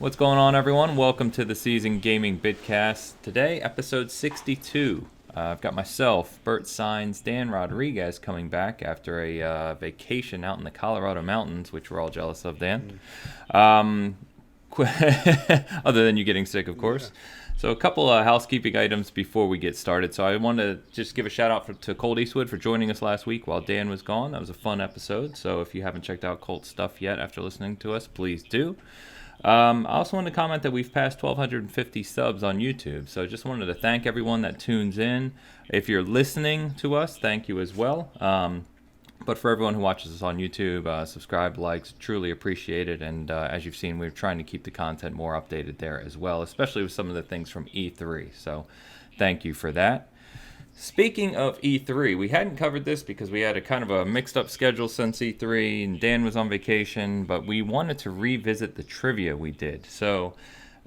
What's going on, everyone? Welcome to the Season Gaming Bitcast. Today, episode 62. I've got myself, Bert Sines, Dan Rodriguez coming back after a vacation out in the Colorado mountains, which we're all jealous of, Dan. Other than you getting sick, of course. Yeah. So a couple of housekeeping items before we get started. So I wanted to just give a shout out to Colt Eastwood for joining us last week while Dan was gone. That was a fun episode. So if you haven't checked out Colt's stuff yet after listening to us, please do. I also wanted to comment that we've passed 1,250 subs on YouTube. So just wanted to thank everyone that tunes in. If you're listening to us, thank you as well. But for everyone who watches us on YouTube, subscribe, likes, truly appreciate it. And as you've seen, we're trying to keep the content more updated there as well, especially with some of the things from E3. So thank you for that. Speaking of E3, we hadn't covered this because we had a kind of a mixed-up schedule since E3, and Dan was on vacation, but we wanted to revisit the trivia we did. So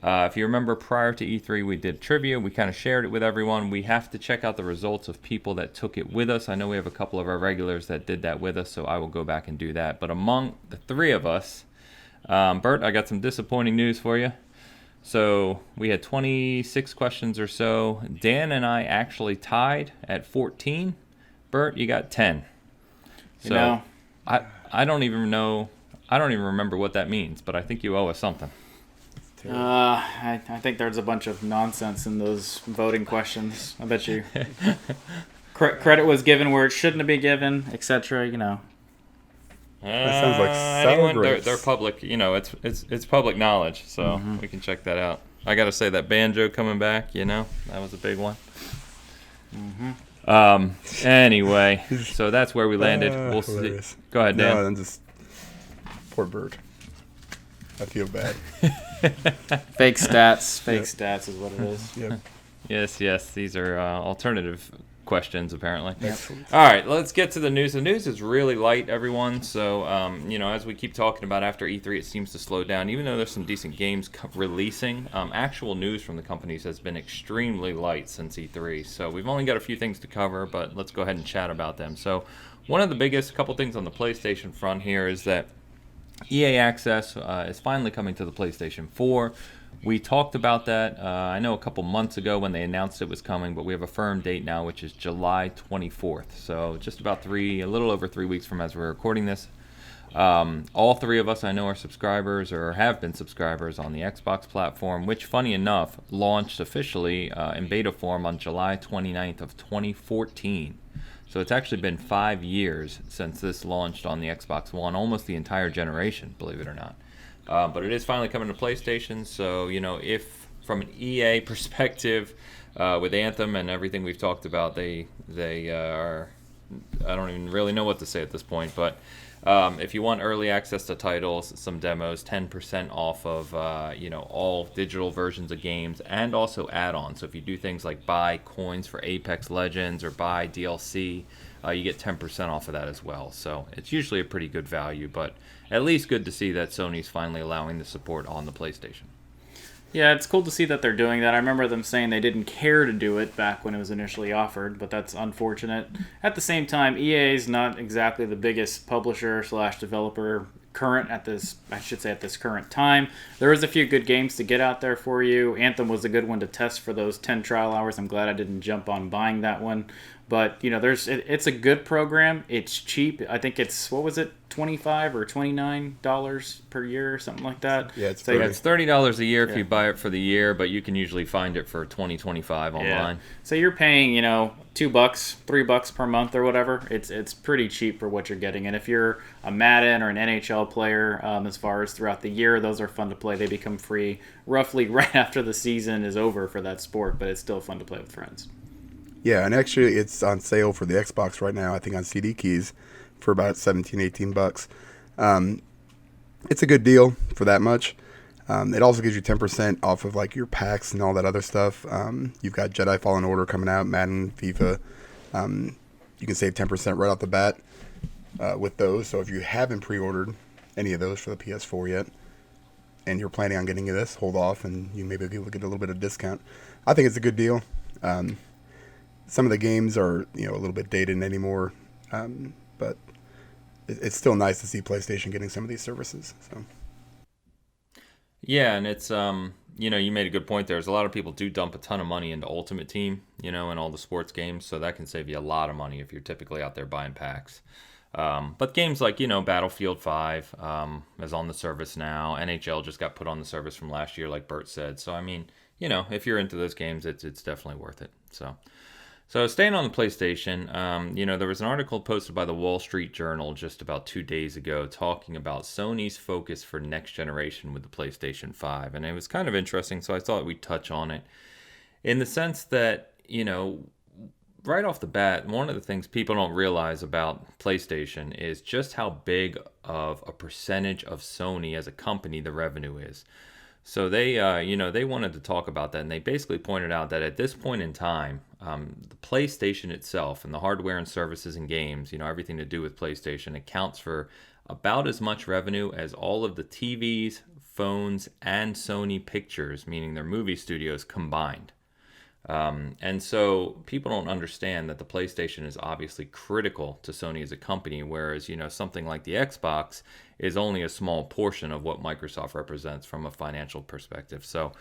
if you remember, prior to E3, we did trivia. We kind of shared it with everyone. We have to check out the results of people that took it with us. I know we have a couple of our regulars that did that with us, so I will go back and do that. But among the three of us, Bert, I got some disappointing news for you. So we had 26 questions or so. Dan and I actually tied at 14. Bert, you got 10. So I don't even know. I don't even remember what that means, but I think you owe us something. I think there's a bunch of nonsense in those voting questions. I bet you credit was given where it shouldn't have been given, etc. You know. That sounds like sour grapes. They're public. You know, it's public knowledge, so we can check that out. I got to say that banjo coming back. You know, that was a big one. Anyway, so that's where we landed. We'll see. Go ahead, Dan. No, I'm just poor Bert. I feel bad. Fake stats is what it is. Yep. Yes. These are alternative questions, apparently. Excellent. All right, let's get to the news. The news is really light, everyone. So, as we keep talking about after E3, it seems to slow down. Even though there's some decent games releasing, actual news from the companies has been extremely light since E3. So we've only got a few things to cover, but let's go ahead and chat about them. So one of the biggest couple things on the PlayStation front here is that EA Access is finally coming to the PlayStation 4. We talked about that, I know a couple months ago when they announced it was coming, but we have a firm date now, which is July 24th. So just about a little over 3 weeks from as we're recording this. All three of us, I know, are subscribers or have been subscribers on the Xbox platform, which, funny enough, launched officially in beta form on July 29th of 2014. So it's actually been 5 years since this launched on the Xbox One, almost the entire generation, believe it or not. But it is finally coming to PlayStation, so, if from an EA perspective, with Anthem and everything we've talked about, they are, I don't even really know what to say at this point, but if you want early access to titles, some demos, 10% off of, all digital versions of games, and also add-ons. So if you do things like buy coins for Apex Legends or buy DLC, you get 10% off of that as well. So it's usually a pretty good value, but at least good to see that Sony's finally allowing the support on the PlayStation. Yeah, it's cool to see that they're doing that. I remember them saying they didn't care to do it back when it was initially offered, but that's unfortunate. At the same time, EA is not exactly the biggest publisher/developer at this current time. There is a few good games to get out there for you. Anthem was a good one to test for those 10 trial hours. I'm glad I didn't jump on buying that one. But, it's a good program. It's cheap. I think it's, $25 or $29 per year or something like that. Yeah, it's $30 a year if you buy it for the year, but you can usually find it for $25 online. Yeah. So you're paying, $2, $3 per month or whatever. It's pretty cheap for what you're getting. And if you're a Madden or an NHL player, as far as throughout the year, those are fun to play. They become free roughly right after the season is over for that sport, but it's still fun to play with friends. Yeah, and actually it's on sale for the Xbox right now, I think on CD keys for about $17-18. It's a good deal for that much. It also gives you 10% off of like your packs and all that other stuff. You've got Jedi Fallen Order coming out, Madden, FIFA. You can save 10% right off the bat with those. So if you haven't pre-ordered any of those for the PS4 yet, and you're planning on getting this, hold off and you may be able to get a little bit of discount. I think it's a good deal. Some of the games are, a little bit dated anymore, but it's still nice to see PlayStation getting some of these services. So. Yeah, and it's you made a good point there. There's a lot of people do dump a ton of money into Ultimate Team, and all the sports games, so that can save you a lot of money if you're typically out there buying packs. But games like, Battlefield 5 is on the service now. NHL just got put on the service from last year, like Bert said. So, I mean, if you're into those games, it's definitely worth it. So staying on the PlayStation, there was an article posted by the Wall Street Journal just about 2 days ago talking about Sony's focus for next generation with the PlayStation 5. And it was kind of interesting, so I thought we'd touch on it in the sense that, right off the bat, one of the things people don't realize about PlayStation is just how big of a percentage of Sony as a company the revenue is. So they wanted to talk about that, and they basically pointed out that at this point in time, the PlayStation itself and the hardware and services and games, everything to do with PlayStation accounts for about as much revenue as all of the TVs, phones, and Sony pictures, meaning their movie studios combined. And so people don't understand that the PlayStation is obviously critical to Sony as a company, whereas, something like the Xbox is only a small portion of what Microsoft represents from a financial perspective. So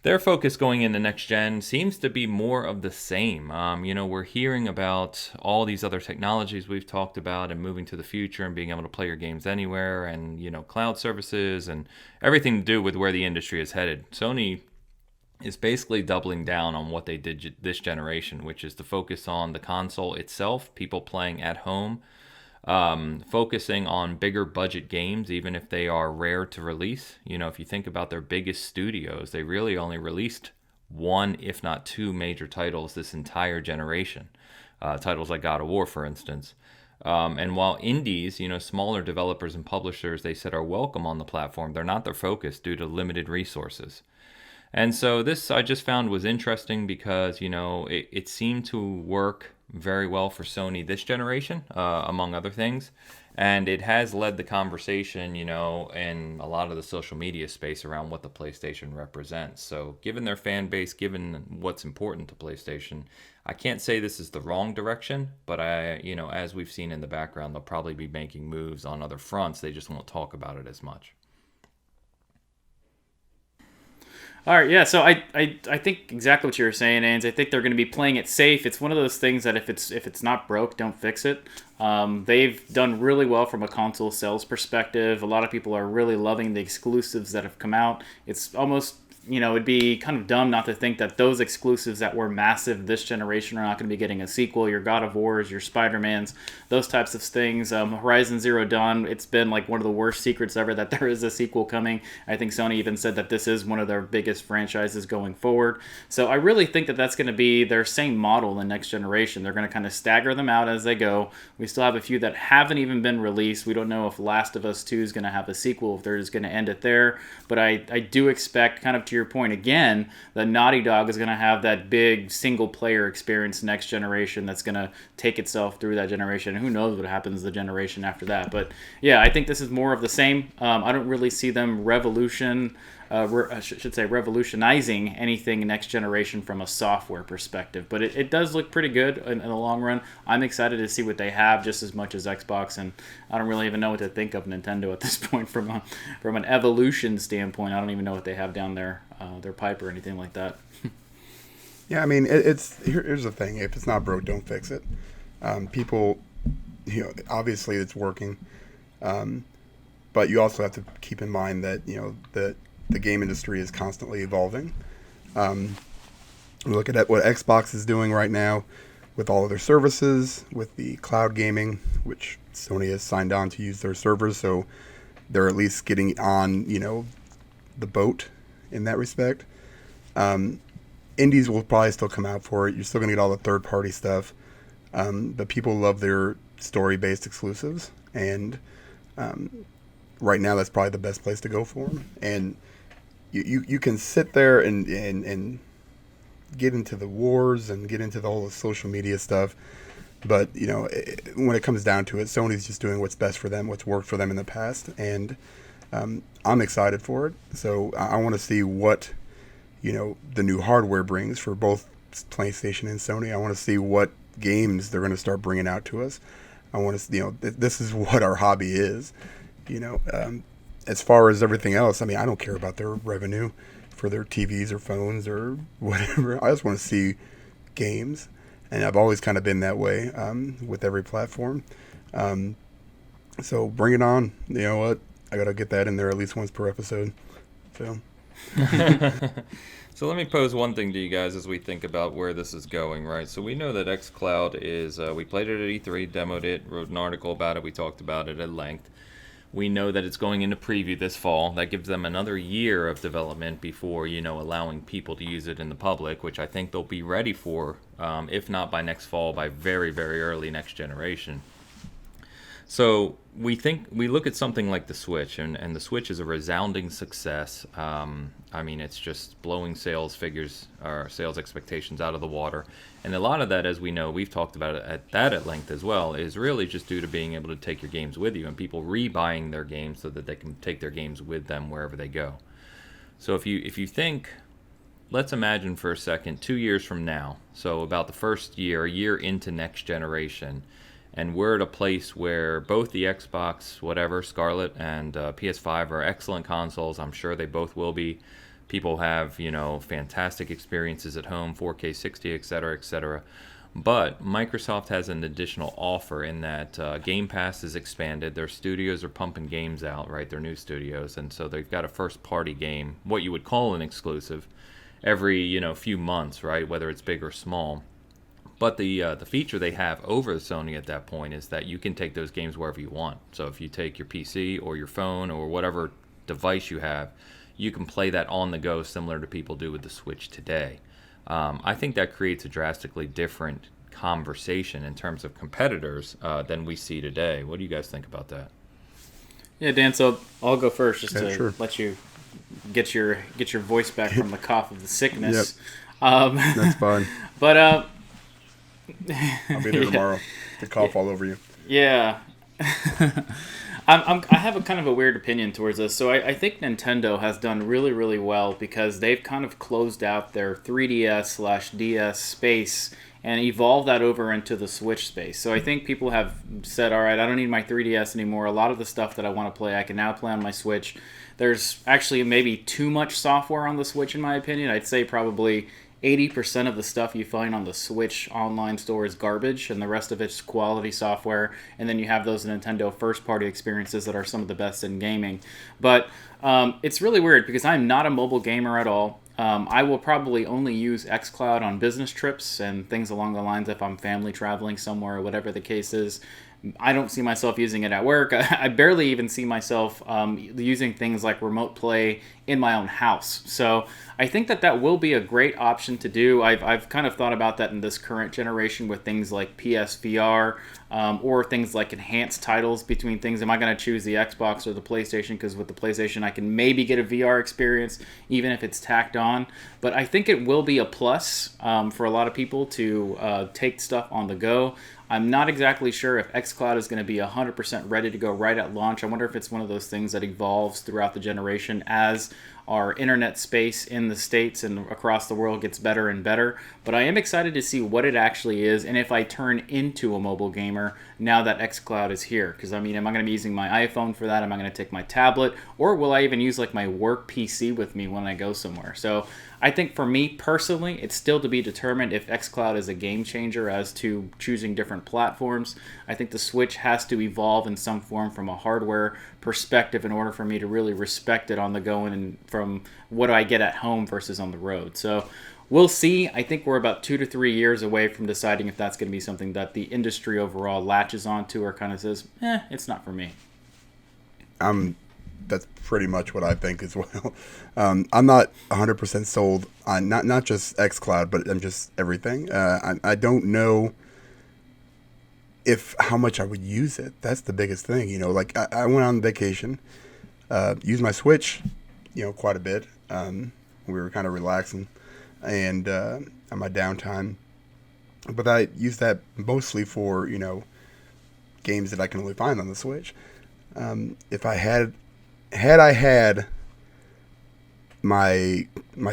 their focus going into next gen seems to be more of the same. We're hearing about all these other technologies we've talked about and moving to the future and being able to play your games anywhere and, cloud services and everything to do with where the industry is headed. Sony is basically doubling down on what they did this generation, which is to focus on the console itself, people playing at home, focusing on bigger budget games, even if they are rare to release. If you think about their biggest studios, they really only released one, if not two, major titles this entire generation. Titles like God of War, for instance. And while indies, smaller developers and publishers, they said are welcome on the platform, they're not their focus due to limited resources. And so this I just found was interesting because, it seemed to work very well for Sony this generation, among other things. And it has led the conversation, in a lot of the social media space around what the PlayStation represents. So given their fan base, given what's important to PlayStation, I can't say this is the wrong direction, but as we've seen in the background, they'll probably be making moves on other fronts. They just won't talk about it as much. All right, yeah. So I think exactly what you were saying, Ains. I think they're going to be playing it safe. It's one of those things that if it's not broke, don't fix it. They've done really well from a console sales perspective. A lot of people are really loving the exclusives that have come out. It's almost it'd be kind of dumb not to think that those exclusives that were massive this generation are not going to be getting a sequel. Your God of Wars, your Spider-Mans, those types of things. Horizon Zero Dawn, it's been like one of the worst secrets ever that there is a sequel coming. I think Sony even said that this is one of their biggest franchises going forward. So I really think that that's going to be their same model in the next generation. They're going to kind of stagger them out as they go. We still have a few that haven't even been released. We don't know if Last of Us 2 is going to have a sequel, if they're just going to end it there. But I do expect, kind of to your point again, that Naughty Dog is going to have that big single-player experience next generation that's going to take itself through that generation. And who knows what happens the generation after that. But yeah, I think this is more of the same. I don't really see them revolutionizing anything next generation from a software perspective. But it does look pretty good in the long run. I'm excited to see what they have just as much as Xbox, and I don't really even know what to think of Nintendo at this point from an evolution standpoint. I don't even know what they have down their pipe or anything like that. Yeah, I mean, here's the thing. If it's not broke, don't fix it. People, obviously it's working. But you also have to keep in mind that, that the game industry is constantly evolving. Look at what Xbox is doing right now with all of their services, with the cloud gaming, which Sony has signed on to use their servers, so they're at least getting on, the boat in that respect. Indies will probably still come out for it. You're still going to get all the third-party stuff. But people love their story-based exclusives, and right now that's probably the best place to go for them. And you can sit there and get into the wars and get into the whole social media stuff, but when it comes down to it, Sony's just doing what's best for them, what's worked for them in the past, and I'm excited for it. So I want to see what the new hardware brings for both PlayStation and Sony. I want to see what games they're going to start bringing out to us. I want to, this is what our hobby is. as far as everything else, I mean, I don't care about their revenue for their TVs or phones or whatever. I just want to see games, and I've always kind of been that way with every platform. So bring it on. You know what? I gotta get that in there at least once per episode. So. So let me pose one thing to you guys as we think about where this is going, right? So we know that xCloud is, we played it at E3, demoed it, wrote an article about it, we talked about it at length. We know that it's going into preview this fall. That gives them another year of development before, allowing people to use it in the public, which I think they'll be ready for, if not by next fall, by very, very early next generation. So we look at something like the Switch, and the Switch is a resounding success. I mean, it's just blowing sales figures or sales expectations out of the water. And a lot of that, as we know, we've talked about it at length as well, is really just due to being able to take your games with you and people rebuying their games so that they can take their games with them wherever they go. So if you think, let's imagine for a second, 2 years from now, so about the first year, a year into next generation, and we're at a place where both the Xbox, whatever, Scarlet and PS5 are excellent consoles. I'm sure they both will be. People have, fantastic experiences at home, 4K 60, etc., etc. But Microsoft has an additional offer in that Game Pass is expanded. Their studios are pumping games out, right? Their new studios. And so they've got a first-party game, what you would call an exclusive, every, few months, right? Whether it's big or small. But the feature they have over Sony at that point is that you can take those games wherever you want. So if you take your PC or your phone or whatever device you have, you can play that on the go, similar to people do with the Switch today. I think that creates a drastically different conversation in terms of competitors than we see today. What do you guys think about that? Yeah, Dan. So I'll go first just to let you get your voice back from the cough of the sickness. Yep. That's fine. But I'll be there tomorrow to cough all over you. Yeah. I have a kind of a weird opinion towards this. So I think Nintendo has done really, really well because they've kind of closed out their 3DS/DS space and evolved that over into the Switch space. So I think people have said, all right, I don't need my 3DS anymore. A lot of the stuff that I want to play, I can now play on my Switch. There's actually maybe too much software on the Switch, in my opinion. I'd say probably 80% of the stuff you find on the Switch online store is garbage, and the rest of it's quality software. And then you have those Nintendo first-party experiences that are some of the best in gaming. But it's really weird because I'm not a mobile gamer at all. I will probably only use xCloud on business trips and things along the lines if I'm family traveling somewhere or whatever the case is. I don't see myself using it at work. I barely even see myself using things like remote play in my own house. So I think that will be a great option to do. I've kind of thought about that in this current generation with things like PSVR or things like enhanced titles between things. Am I going to choose the Xbox or the PlayStation? Because with the PlayStation, I can maybe get a VR experience, even if it's tacked on. But I think it will be a plus for a lot of people to take stuff on the go. I'm not exactly sure if xCloud is going to be 100% ready to go right at launch. I wonder if it's one of those things that evolves throughout the generation as our internet space in the States and across the world gets better and better. But I am excited to see what it actually is and if I turn into a mobile gamer now that xCloud is here. Because, I mean, am I going to be using my iPhone for that? Am I going to take my tablet? Or will I even use, like, my work PC with me when I go somewhere? So I think for me personally, it's still to be determined if xCloud is a game changer as to choosing different platforms. I think the Switch has to evolve in some form from a hardware perspective in order for me to really respect it on the go and from what do I get at home versus on the road. So we'll see. I think we're about 2 to 3 years away from deciding if that's going to be something that the industry overall latches onto or kind of says, it's not for me. That's pretty much what I think as well. I'm not 100% sold on not just xCloud, but just everything. I don't know how much I would use it. That's the biggest thing. Like I went on vacation, used my Switch, quite a bit. We were kind of relaxing and on my downtime. But I used that mostly for, games that I can only find on the Switch. If I had my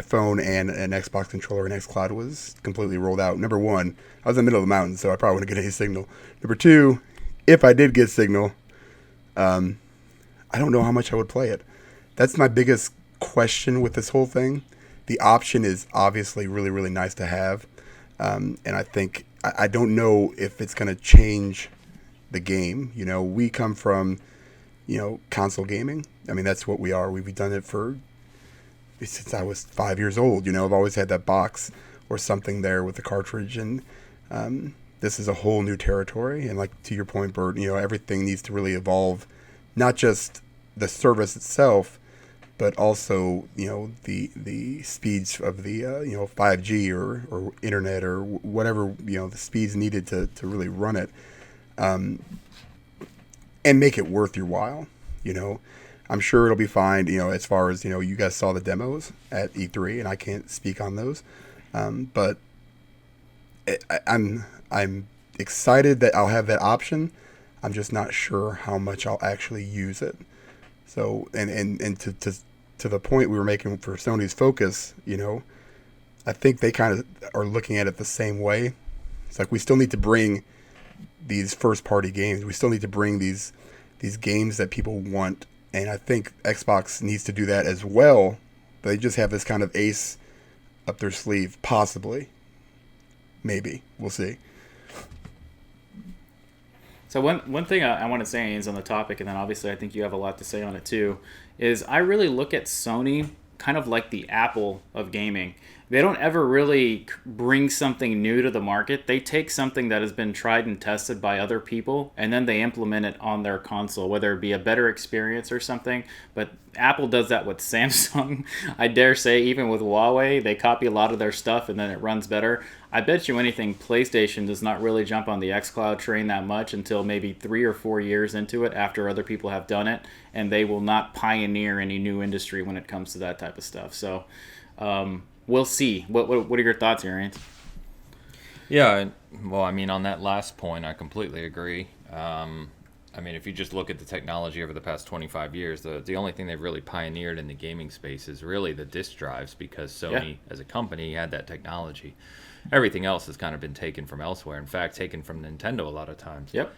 phone and an Xbox controller and xCloud was completely rolled out. Number one, I was in the middle of the mountain, so I probably wouldn't get any signal. Number two, if I did get signal, I don't know how much I would play it. That's my biggest question with this whole thing. The option is obviously really, really nice to have. And I think, I don't know if it's going to change the game. You know, we come from, console gaming. I mean, that's what we are. We've done it since I was 5 years old. You know, I've always had that box or something there with the cartridge. And this is a whole new territory. And like to your point, Bert, everything needs to really evolve. Not just the service itself, but also, the speeds of the, 5G or internet or whatever, the speeds needed to really run it, and make it worth your while. I'm sure it'll be fine, as far as, you guys saw the demos at E3, and I can't speak on those. But I'm excited that I'll have that option. I'm just not sure how much I'll actually use it. So, and to the point we were making for Sony's focus, I think they kind of are looking at it the same way. It's like we still need to bring these first-party games. We still need to bring these games that people want, and I think Xbox needs to do that as well. They just have this kind of ace up their sleeve, possibly. Maybe. We'll see. So one thing I want to say is on the topic, and then obviously I think you have a lot to say on it too, is I really look at Sony kind of like the Apple of gaming. They don't ever really bring something new to the market. They take something that has been tried and tested by other people, and then they implement it on their console, whether it be a better experience or something. But Apple does that with Samsung. I dare say even with Huawei, they copy a lot of their stuff and then it runs better. I bet you anything, PlayStation does not really jump on the xCloud train that much until maybe 3 or 4 years into it after other people have done it, and they will not pioneer any new industry when it comes to that type of stuff. So, we'll see. What are your thoughts here, Ant? Yeah, well, I mean, on that last point, I completely agree. I mean, if you just look at the technology over the past 25 years, the only thing they've really pioneered in the gaming space is really the disk drives, because Sony, as a company, had that technology. Everything else has kind of been taken from elsewhere. In fact, taken from Nintendo a lot of times. Yep.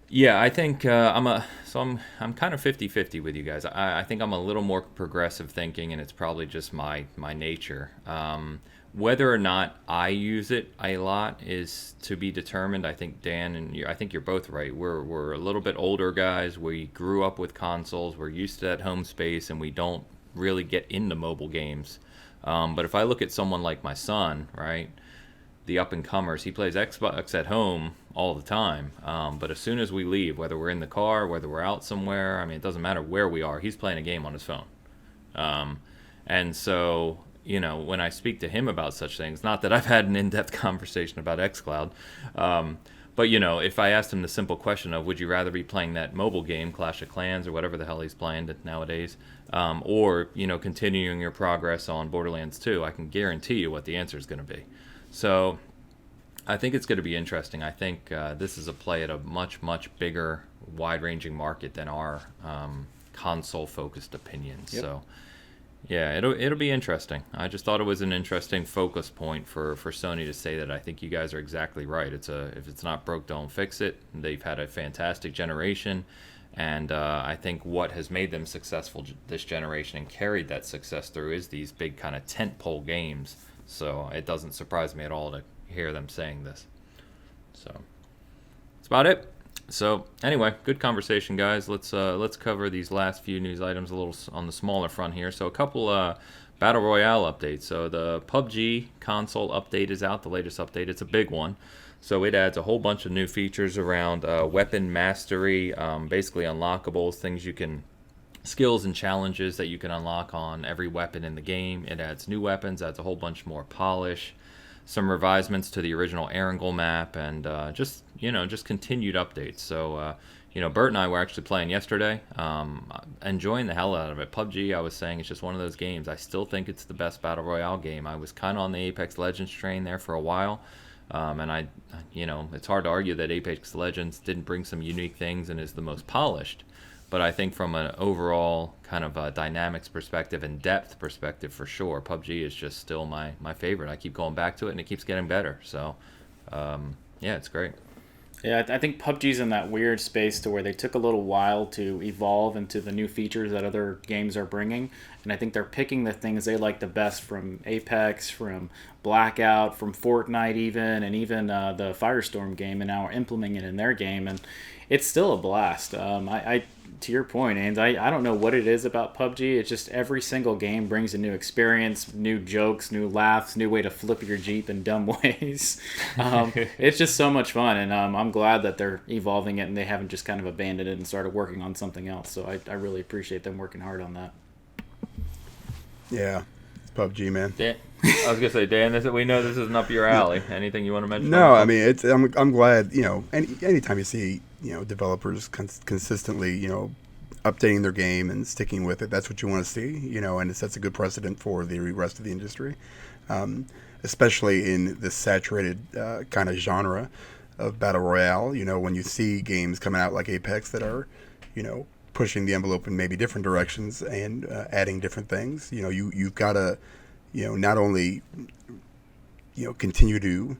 Yeah, I think I'm kind of 50-50 with you guys. I think I'm a little more progressive thinking, and it's probably just my nature. Whether or not I use it a lot is to be determined. I think Dan and I think you're both right. We're a little bit older guys. We grew up with consoles. We're used to that home space, and we don't really get into mobile games. But if I look at someone like my son, right, the up-and-comers, he plays Xbox at home all the time. But as soon as we leave, whether we're in the car, whether we're out somewhere, I mean, it doesn't matter where we are, he's playing a game on his phone. And so, when I speak to him about such things, not that I've had an in-depth conversation about xCloud, but, if I asked him the simple question of, would you rather be playing that mobile game, Clash of Clans, or whatever the hell he's playing nowadays, or, continuing your progress on Borderlands 2, I can guarantee you what the answer is going to be. So I think it's going to be interesting. I think this is a play at a much, much bigger, wide-ranging market than our console-focused opinions. Yep. So, yeah, it'll be interesting. I just thought it was an interesting focus point for Sony to say that. I think you guys are exactly right. If it's not broke, don't fix it. They've had a fantastic generation, and I think what has made them successful this generation and carried that success through is these big kind of tentpole games. So it doesn't surprise me at all to hear them saying this. So that's about it. So anyway, good conversation, guys. Let's cover these last few news items a little on the smaller front here. So a couple Battle Royale updates. So the PUBG console update is out, the latest update. It's a big one. So it adds a whole bunch of new features around weapon mastery, basically unlockables, skills and challenges that you can unlock on every weapon in the game. It adds new weapons, adds a whole bunch more polish, some revisements to the original Erangel map, and just continued updates. So, Bert and I were actually playing yesterday, enjoying the hell out of it. PUBG, I was saying, it's just one of those games. I still think it's the best Battle Royale game. I was kind of on the Apex Legends train there for a while, and it's hard to argue that Apex Legends didn't bring some unique things and is the most polished. But I think from an overall kind of dynamics perspective and depth perspective, for sure, PUBG is just still my favorite. I keep going back to it, and it keeps getting better. So, yeah, it's great. Yeah, I think PUBG's in that weird space to where they took a little while to evolve into the new features that other games are bringing, and I think they're picking the things they like the best from Apex, from Blackout, from Fortnite, and even the Firestorm game, and now are implementing it in their game, and it's still a blast. I to your point, Ains, I don't know what it is about PUBG. It's just every single game brings a new experience, new jokes, new laughs, new way to flip your Jeep in dumb ways. It's just so much fun, and I'm glad that they're evolving it and they haven't just kind of abandoned it and started working on something else. So I really appreciate them working hard on that. Yeah, it's PUBG, man. Dan, I was gonna say, Dan, we know this isn't up your alley. Anything you want to mention? No, I mean, I'm glad, anytime you see, developers consistently, updating their game and sticking with it, that's what you want to see, and it sets a good precedent for the rest of the industry, especially in this saturated kind of genre of battle royale. When you see games coming out like Apex that are, pushing the envelope in maybe different directions and adding different things, you've got to, not only, continue to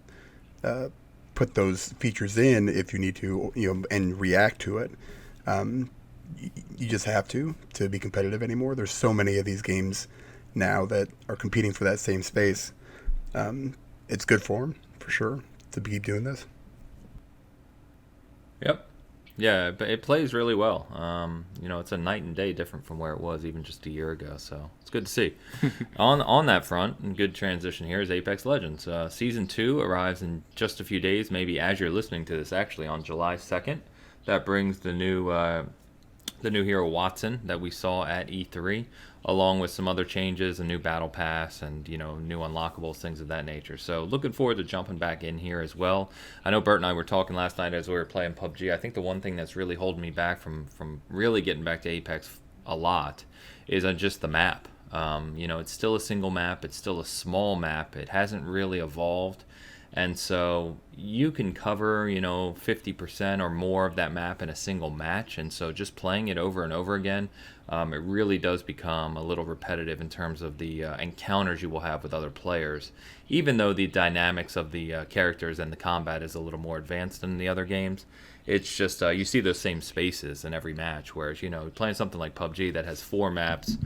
put those features in if you need to, and react to it. You just have to be competitive anymore. There's so many of these games now that are competing for that same space. It's good for them, for sure, to keep doing this. Yep. Yeah, but it plays really well. It's a night and day different from where it was even just a year ago, so it's good to see. On that front, and good transition here, is Apex Legends. Season 2 arrives in just a few days, maybe as you're listening to this, actually, on July 2nd. That brings the new hero Watson that we saw at E3, along with some other changes, a new battle pass, and new unlockables, things of that nature. So looking forward to jumping back in here as well. I know Bert and I were talking last night as we were playing PUBG. I think the one thing that's really holding me back from really getting back to Apex a lot is on just the map. It's still a single map. It's still a small map. It hasn't really evolved. And so you can cover, 50% or more of that map in a single match. And so just playing it over and over again, it really does become a little repetitive in terms of the encounters you will have with other players. Even though the dynamics of the characters and the combat is a little more advanced than the other games, it's just you see those same spaces in every match. Whereas, playing something like PUBG that has 4 maps,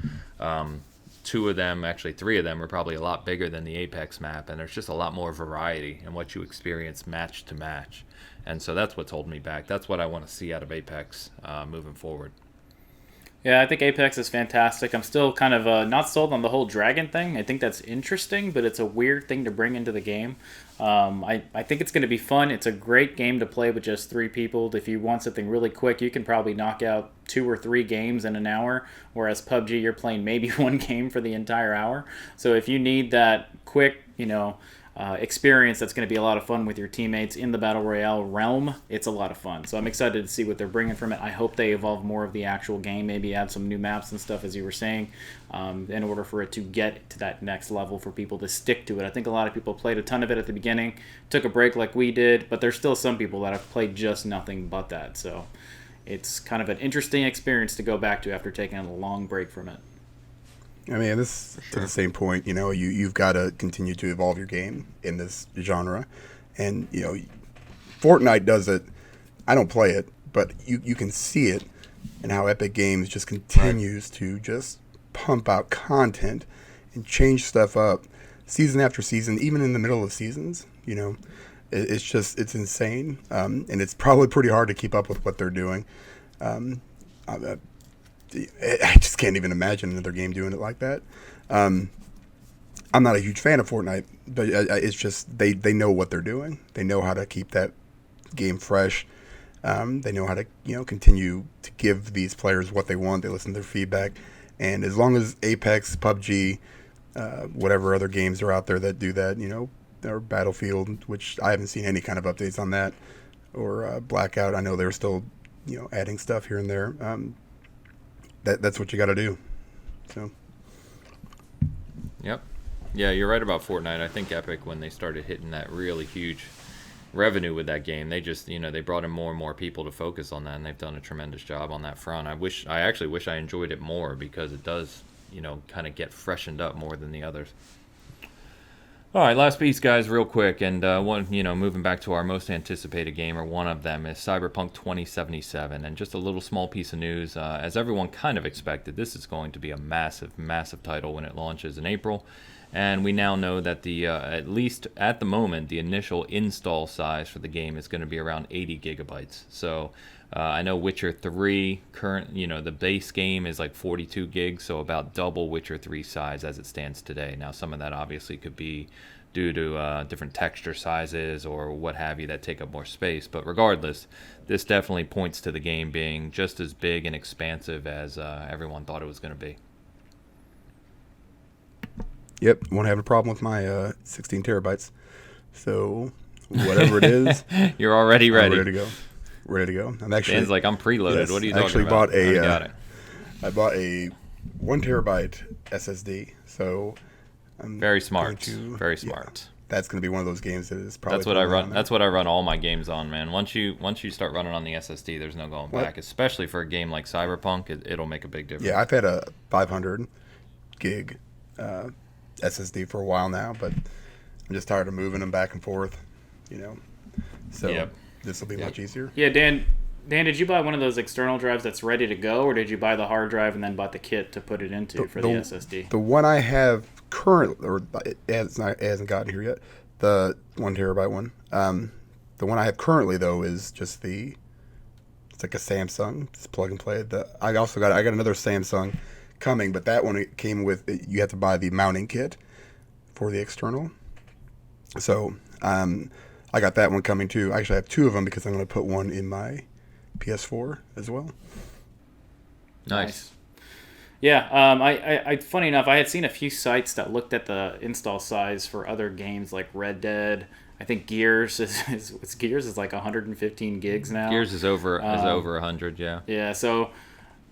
2 of them, actually 3 of them, are probably a lot bigger than the Apex map, and there's just a lot more variety in what you experience match to match. And so that's what's holding me back. That's what I want to see out of Apex moving forward. Yeah, I think Apex is fantastic. I'm still kind of not sold on the whole dragon thing. I think that's interesting, but it's a weird thing to bring into the game. I think it's going to be fun. It's a great game to play with just 3 people. If you want something really quick, you can probably knock out 2 or 3 games in an hour, whereas PUBG, you're playing maybe 1 game for the entire hour. So if you need that quick, experience that's going to be a lot of fun with your teammates in the Battle Royale realm, it's a lot of fun. So I'm excited to see what they're bringing from it. I hope they evolve more of the actual game, maybe add some new maps and stuff, as you were saying, in order for it to get to that next level for people to stick to it. I think a lot of people played a ton of it at the beginning, took a break like we did, but there's still some people that have played just nothing but that. So it's kind of an interesting experience to go back to after taking a long break from it. I mean, this to the same point, you've got to continue to evolve your game in this genre. And, Fortnite does it. I don't play it, but you can see it in how Epic Games just continues to just pump out content and change stuff up season after season, even in the middle of seasons. It's insane. And it's probably pretty hard to keep up with what they're doing. I just can't even imagine another game doing it like that. I'm not a huge fan of Fortnite, but it's just they know what they're doing. They know how to keep that game fresh. They know how to continue to give these players what they want. They listen to their feedback, and as long as Apex, PUBG, whatever other games are out there that do that, or Battlefield, which I haven't seen any kind of updates on that, or Blackout. I know they're still adding stuff here and there. That's what you got to do. So. Yep. Yeah, you're right about Fortnite. I think Epic, when they started hitting that really huge revenue with that game, they just, they brought in more and more people to focus on that, and they've done a tremendous job on that front. I actually wish I enjoyed it more because it does, kind of get freshened up more than the others. All right, last piece, guys, real quick, and moving back to our most anticipated game, or one of them, is Cyberpunk 2077, and just a little small piece of news. As everyone kind of expected, this is going to be a massive, massive title when it launches in April, and we now know that at least at the moment, the initial install size for the game is going to be around 80 gigabytes. So I know Witcher 3 the base game is like 42 gigs, so about double Witcher 3 size as it stands today. Now, some of that obviously could be due to different texture sizes or what have you that take up more space. But regardless, this definitely points to the game being just as big and expansive as everyone thought it was going to be. Yep, won't have a problem with my 16 terabytes. So whatever it is, you're already ready. I'm ready to go. Ready to go. I'm actually. Dan's like, I'm preloaded. Yes, What are you I talking actually about? I bought a 1 terabyte SSD. So I'm very smart. Very yeah, smart. that's going to be one of those games that is probably. That's what I run. That's what I run all my games on, man. Once you start running on the SSD, there's no going back. Especially for a game like Cyberpunk, it'll make a big difference. Yeah, I've had a 500 gig SSD for a while now, but I'm just tired of moving them back and forth. So this will be much easier. Yeah, Dan, did you buy one of those external drives that's ready to go, or did you buy the hard drive and then bought the kit to put it into for the SSD? The one I have currently, or it hasn't gotten here yet, the 1 terabyte one. The one I have currently though is just it's like a Samsung, it's plug and play. I got another Samsung coming, but that one it came with you have to buy the mounting kit for the external. So I got that one coming too. Actually, I have 2 of them because I'm going to put one in my PS4 as well. Nice. Yeah, I funny enough, I had seen a few sites that looked at the install size for other games like Red Dead. I think Gears is like 115 gigs now. Gears is over 100, yeah. Yeah, so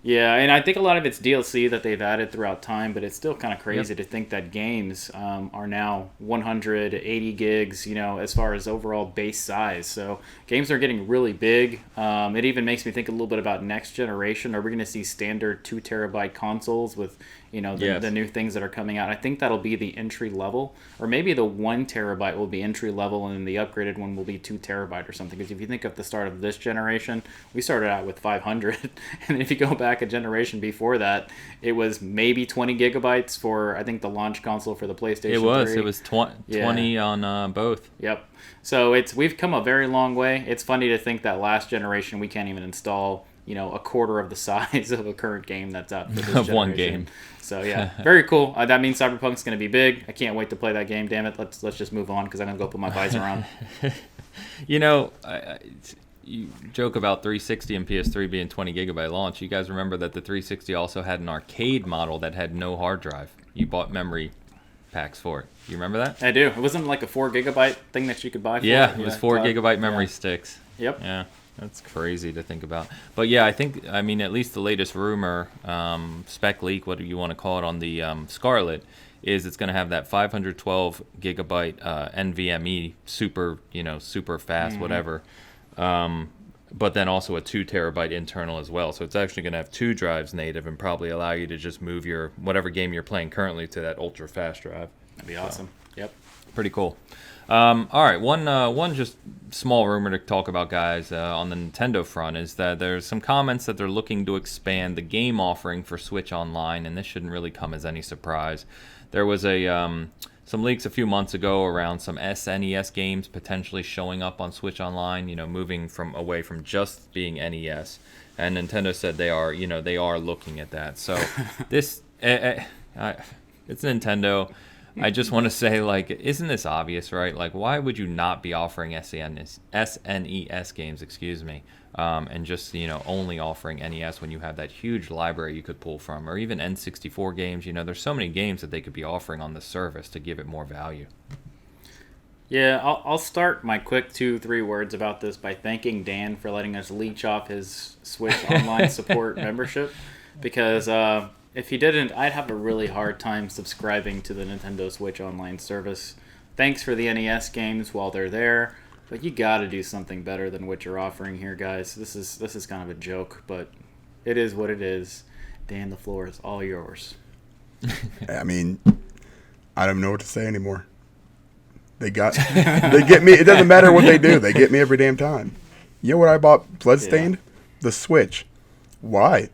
yeah, and I think a lot of it's DLC that they've added throughout time, but it's still kind of crazy to think that games are now 180 gigs, as far as overall base size. So games are getting really big. It even makes me think a little bit about next generation. Are we going to see standard 2 terabyte consoles with, the new things that are coming out? I think that'll be the entry level, or maybe the 1 terabyte will be entry level, and then the upgraded one will be 2 terabyte or something. Because if you think of the start of this generation, we started out with 500, and if you go back a generation before that, it was maybe 20 gigabytes for, I think, the launch console for the PlayStation 3. It was 20 on both. Yep. So we've come a very long way. It's funny to think that last generation we can't even install, a quarter of the size of a current game that's out for this generation. One game. So yeah, very cool. That means Cyberpunk's going to be big. I can't wait to play that game. Damn it, let's just move on because I'm going to go put my visor on. You joke about 360 and PS3 being 20 gigabyte launch. You guys remember that the 360 also had an arcade model that had no hard drive. You bought memory packs for it. You remember that? I do. It wasn't like a 4 gigabyte thing that you could buy for it was 4 gigabyte memory sticks. Yep. Yeah. That's crazy to think about. But yeah, I mean, at least the latest rumor, spec leak, what do you want to call it, on the Scarlet, is it's going to have that 512 gigabyte NVMe, super fast, whatever. But then also a 2 terabyte internal as well. So it's actually going to have 2 drives native and probably allow you to just move your whatever game you're playing currently to that ultra fast drive. That'd be awesome. Yep. Pretty cool. All right, one just small rumor to talk about, guys, on the Nintendo front is that there's some comments that they're looking to expand the game offering for Switch Online, and this shouldn't really come as any surprise. There was some leaks a few months ago around some SNES games potentially showing up on Switch Online, moving away from just being NES, and Nintendo said they are looking at that. So this it's Nintendo. I just want to say, isn't this obvious, right? Why would you not be offering SNES games, and just, only offering NES when you have that huge library you could pull from, or even N64 games? There's so many games that they could be offering on the service to give it more value. Yeah, I'll start my quick 2-3 words about this by thanking Dan for letting us leech off his Switch Online support membership, because if he didn't, I'd have a really hard time subscribing to the Nintendo Switch Online service. Thanks for the NES games while they're there, but you gotta do something better than what you're offering here, guys. This is kind of a joke, but it is what it is. Dan, the floor is all yours. I mean, I don't know what to say anymore. They get me. It doesn't matter what they do. They get me every damn time. You know what I bought Bloodstained? Yeah. The Switch. Why?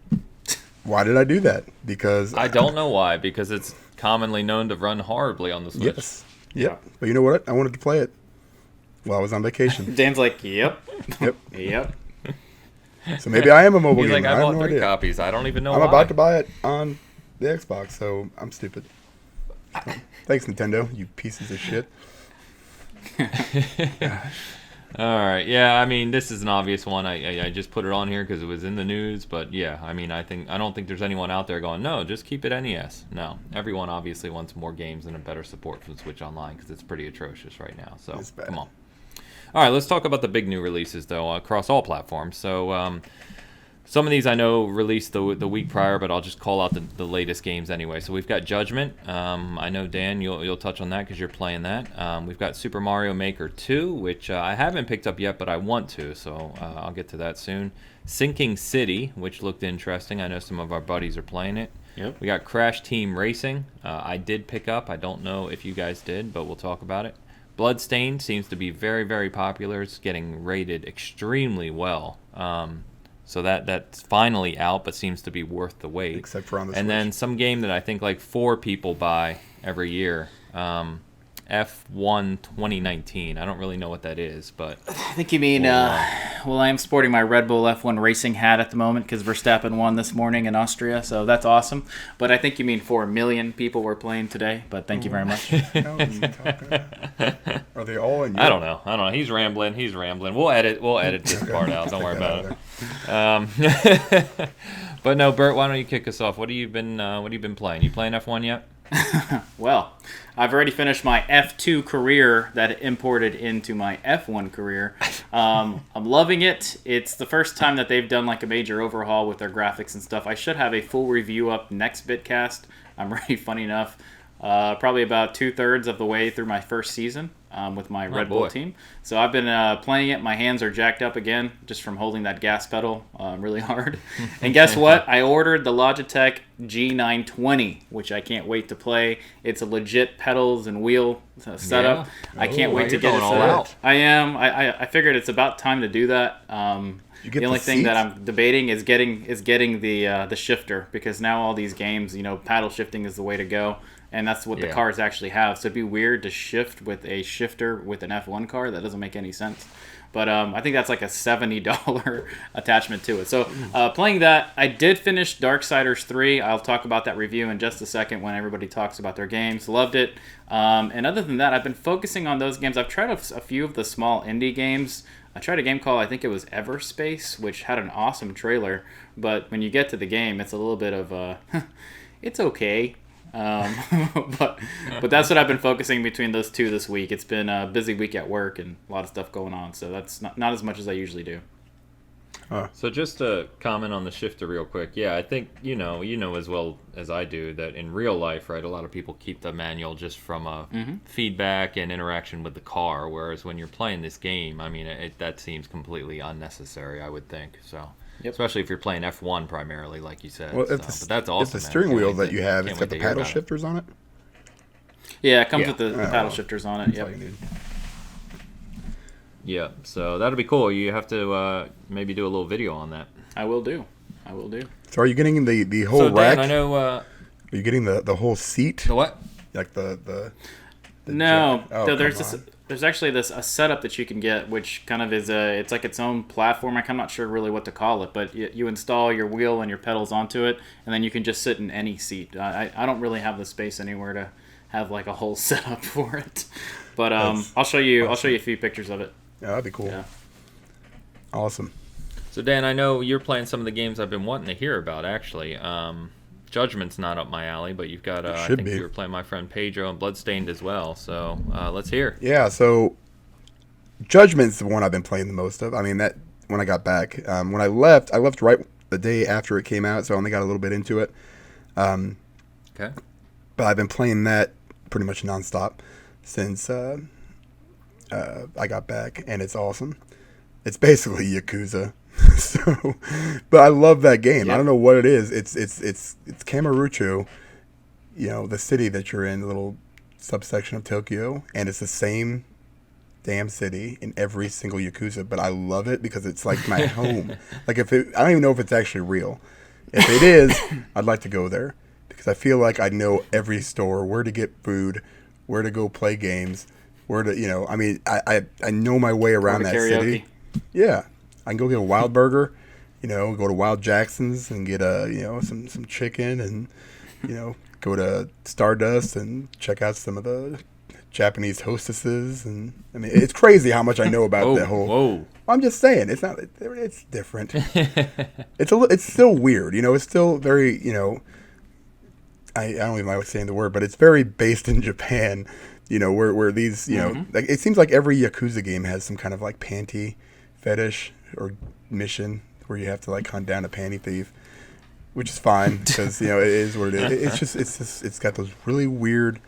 Why did I do that? Because I don't know why. Because it's commonly known to run horribly on the Switch. Yes. Yep. But you know what? I wanted to play it while I was on vacation. Dan's like, yep. Yep. Yep. So maybe I am a mobile gamer. He's like, I bought 3 copies. I don't even know I'm why. about to buy it on the Xbox, so I'm stupid. Thanks, Nintendo, you pieces of shit. All right. Yeah, I mean, this is an obvious one. I just put it on here because it was in the news. But yeah, I mean, I don't think there's anyone out there going, no, just keep it NES. No, everyone obviously wants more games and a better support from Switch Online because it's pretty atrocious right now. So come on. All right, let's talk about the big new releases though across all platforms. So some of these I know released the week prior, but I'll just call out the latest games anyway. So we've got Judgment. I know, Dan, you'll touch on that because you're playing that. We've got Super Mario Maker 2, which I haven't picked up yet, but I want to, so I'll get to that soon. Sinking City, which looked interesting. I know some of our buddies are playing it. Yep. We got Crash Team Racing. I did pick up. I don't know if you guys did, but we'll talk about it. Bloodstained seems to be very, very popular. It's getting rated extremely well. So that's finally out, but seems to be worth the wait. Except for on the Switch. And then some game that I think like 4 people buy every year, F1 2019. I don't really know what that is, but I think you mean. Well, I am sporting my Red Bull F1 racing hat at the moment because Verstappen won this morning in Austria, so that's awesome. But I think you mean 4 million people were playing today. But thank you very much. Are they all in Europe? I don't know. He's rambling. We'll edit this part out. Don't worry about it. But no, Bert, why don't you kick us off? What have you been playing? You playing F1 yet? Well, I've already finished my F2 career that imported into my F1 career. I'm loving it. It's the first time that they've done like a major overhaul with their graphics and stuff. I should have a full review up next Bitcast. I'm ready, funny enough. Probably about 2/3 of the way through my first season with my Red Bull team. So I've been playing it. My hands are jacked up again just from holding that gas pedal really hard. And guess what? I ordered the Logitech G920, which I can't wait to play. It's a legit pedals and wheel setup. Yeah. I can't wait to get it set up. I am. I figured it's about time to do that. The only thing that I'm debating is getting the shifter, because now all these games, paddle shifting is the way to go. And that's what the cars actually have. So it'd be weird to shift with a shifter with an F1 car. That doesn't make any sense. But I think that's like a $70 attachment to it. So playing that, I did finish Darksiders 3. I'll talk about that review in just a second when everybody talks about their games. Loved it. And other than that, I've been focusing on those games. I've tried a few of the small indie games. I tried a game called, I think it was Everspace, which had an awesome trailer. But when you get to the game, it's a little bit of it's okay. But that's what I've been focusing between those two this week. It's been a busy week at work and a lot of stuff going on, so that's not as much as I usually do. So just to comment on the shifter real quick, yeah, I think you know as well as I do that in real life, right? A lot of people keep the manual just from a feedback and interaction with the car, whereas when you're playing this game, I mean, that seems completely unnecessary, I would think. So. Yep. Especially if you're playing F1 primarily, like you said. Well, but that's awesome. If the steering wheel that you have, it's got the paddle shifters on it? Yeah, it comes with the paddle shifters on it. Yep. Yeah, so that'll be cool. You have to maybe do a little video on that. I will do. So are you getting the whole rack? Dan, I know... are you getting the whole seat? The what? Like the no. So there's actually a setup that you can get, which kind of is it's like its own platform. I'm not sure really what to call it, but you install your wheel and your pedals onto it, and then you can just sit in any seat. I don't really have the space anywhere to have like a whole setup for it, but I'll show you a few pictures of it. Yeah, that'd be cool. Yeah. Awesome. So Dan, I know you're playing some of the games I've been wanting to hear about. Actually, Judgment's not up my alley, but you've got, I think you were playing my friend Pedro and Bloodstained as well, so let's hear. Yeah, so Judgment's the one I've been playing the most of. I mean, that when I got back. When I left right the day after it came out, so I only got a little bit into it. Okay. But I've been playing that pretty much nonstop since I got back, and it's awesome. It's basically Yakuza. So, but I love that game. Yep. I don't know what it is. It's Kamurocho, the city that you're in, the little subsection of Tokyo, and it's the same damn city in every single Yakuza, but I love it because it's like my home. Like I don't even know if it's actually real. If it is, I'd like to go there because I feel like I know every store, where to get food, where to go play games, where to, I mean, I know my way around that city. Yeah. I can go get a Wild Burger, go to Wild Jackson's and get some chicken and, go to Stardust and check out some of the Japanese hostesses. And I mean, it's crazy how much I know about that whole. Whoa. I'm just saying, it's different. It's still weird, it's still very, I don't even like saying the word, but it's very based in Japan, where these, like it seems like every Yakuza game has some kind of like panty fetish or mission where you have to like hunt down a panty thief, which is fine because, it is what it is. It's got those really weird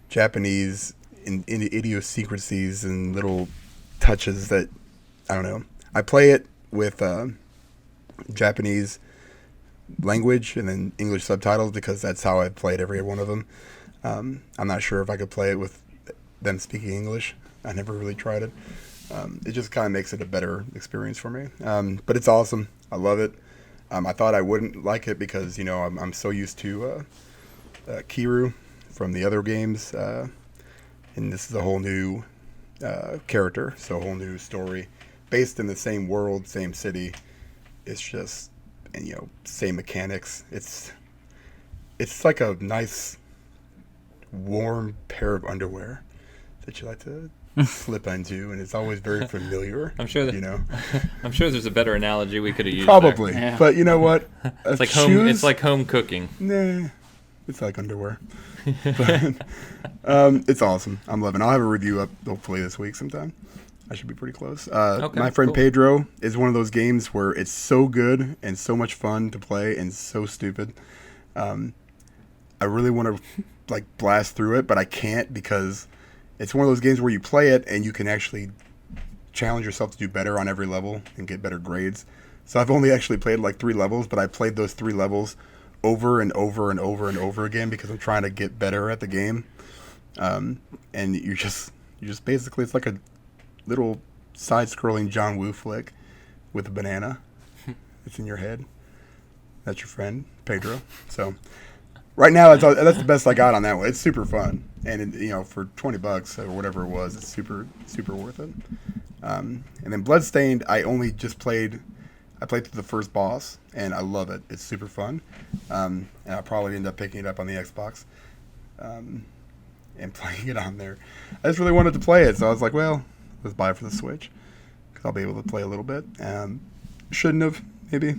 Japanese idiosyncrasies and little touches that, I don't know. I play it with Japanese language and then English subtitles because that's how I played every one of them. I'm not sure if I could play it with them speaking English. I never really tried it. It just kind of makes it a better experience for me. But it's awesome. I love it. I thought I wouldn't like it because, I'm so used to Kiryu from the other games. And this is a whole new character, so a whole new story. Based in the same world, same city. It's just, and, same mechanics. It's like a nice, warm pair of underwear that you like to slip into, and it's always very familiar. I'm sure that I'm sure there's a better analogy we could have used. Probably, there. But you know what? It's like home. It's like home cooking. Nah, it's like underwear. But, it's awesome. I'm loving it. I'll have a review up hopefully this week sometime. I should be pretty close. Okay, my friend cool. Pedro is one of those games where it's so good and so much fun to play and so stupid. I really want to like blast through it, but I can't because it's one of those games where you play it and you can actually challenge yourself to do better on every level and get better grades. So I've only actually played like 3 levels, but I played those 3 levels over and over and over and over again because I'm trying to get better at the game. And you just basically, it's like a little side-scrolling John Woo flick with a banana. It's in your head. That's your friend Pedro. So right now, that's the best I got on that one. It's super fun, and for $20 or whatever it was, it's super super worth it. And then Bloodstained, I played through the first boss, and I love it. It's super fun, and I'll probably end up picking it up on the Xbox, and playing it on there. I just really wanted to play it, so I was like, well, let's buy it for the Switch because I'll be able to play a little bit. Shouldn't have, maybe,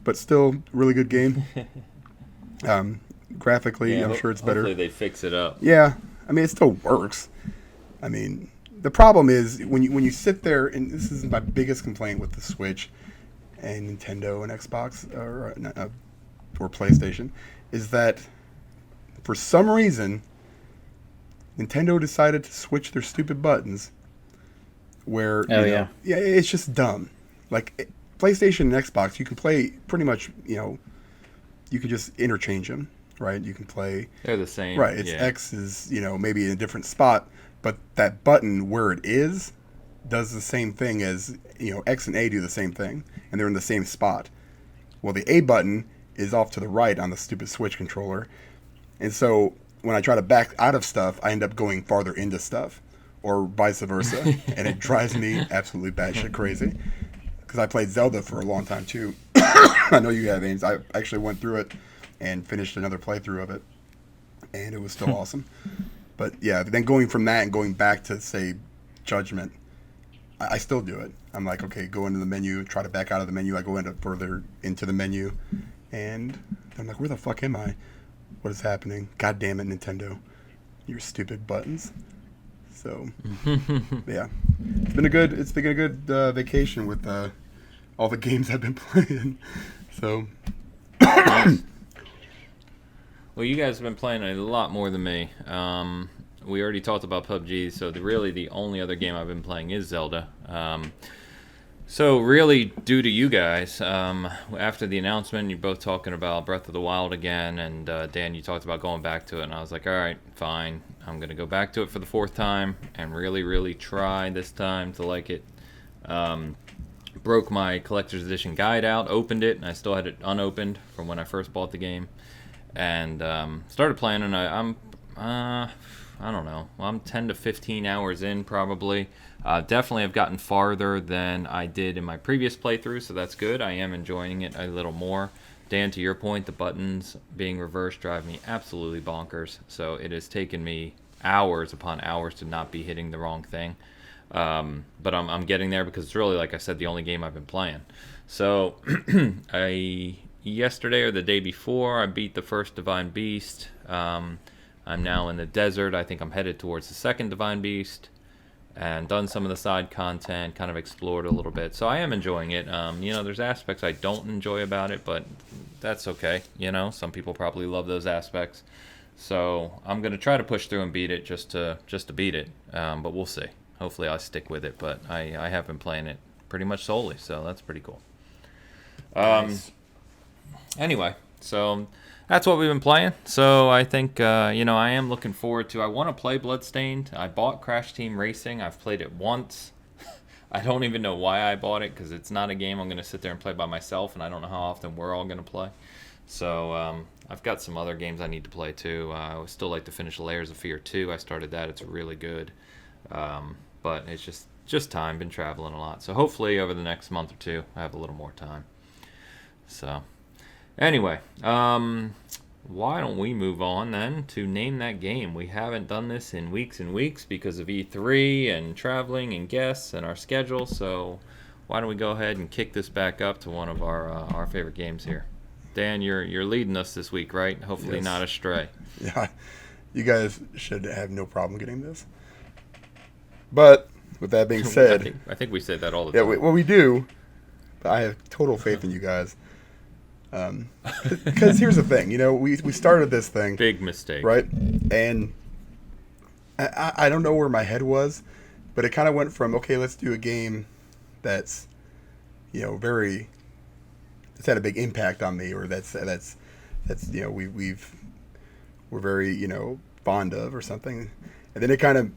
but still, really good game. Graphically, Yeah, I'm sure it's better. Hopefully they fix it up. Yeah, I mean, it still works. I mean, the problem is when you sit there, and this is my biggest complaint with the Switch and Nintendo and Xbox or PlayStation, is that for some reason Nintendo decided to switch their stupid buttons. Where it's just dumb. Like PlayStation and Xbox, you can play pretty much. You can just interchange them. Right, you can play. They're the same. Right, it's X is maybe in a different spot, but that button where it is does the same thing as X and A do the same thing, and they're in the same spot. Well, the A button is off to the right on the stupid Switch controller, and so when I try to back out of stuff, I end up going farther into stuff, or vice versa, and it drives me absolutely batshit crazy. Because I played Zelda for a long time too. I know you have, Ames. I actually went through it and finished another playthrough of it, and it was still awesome. But yeah, then going from that and going back to, say, Judgment, I still do it. I'm like, okay, go into the menu, try to back out of the menu. I go further into the menu, and I'm like, where the fuck am I? What is happening? God damn it, Nintendo. Your stupid buttons. So, yeah. It's been a good vacation with all the games I've been playing. So... Well, you guys have been playing a lot more than me. We already talked about PUBG, so really the only other game I've been playing is Zelda. So really, due to you guys, after the announcement, you're both talking about Breath of the Wild again, and Dan, you talked about going back to it, and I was like, all right, fine. I'm going to go back to it for the fourth time and really, really try this time to like it. Broke my collector's edition guide out, opened it, and I still had it unopened from when I first bought the game, and started playing, and I don't know, I'm 10 to 15 hours in probably. Definitely have gotten farther than I did in my previous playthrough, so that's good. I am enjoying it a little more. Dan, to your point, the buttons being reversed drive me absolutely bonkers, so it has taken me hours upon hours to not be hitting the wrong thing. But I'm getting there because it's really, like I said, the only game I've been playing. So yesterday or the day before, I beat the first Divine Beast. I'm now in the desert. I think I'm headed towards the second Divine Beast, and done some of the side content, kind of explored a little bit. So I am enjoying it. There's aspects I don't enjoy about it, but that's okay. Some people probably love those aspects. So I'm going to try to push through and beat it just to beat it, but we'll see. Hopefully I'll stick with it, but I have been playing it pretty much solely, so that's pretty cool. Nice. Anyway, so that's what we've been playing. So I think, I am looking forward to... I want to play Bloodstained. I bought Crash Team Racing. I've played it once. I don't even know why I bought it, because it's not a game I'm going to sit there and play by myself, and I don't know how often we're all going to play. So I've got some other games I need to play, too. I would still like to finish Layers of Fear 2. I started that. It's really good. But it's just time. Been traveling a lot. So hopefully over the next month or two, I have a little more time. So... Anyway, why don't we move on then to name that game? We haven't done this in weeks and weeks because of E3 and traveling and guests and our schedule. So why don't we go ahead and kick this back up to one of our favorite games here? Dan, you're leading us this week, right? Hopefully Yes. not astray. Yeah, you guys should have no problem getting this. But with that being said, I think we say that all the time. yeah, we do. But I have total faith in you guys. Because here's the thing, we started this thing, Big mistake. right? And I don't know where my head was, but it kind of went from, okay, let's do a game that's, it's had a big impact on me, or that's we're very, fond of or something. And then it kind of,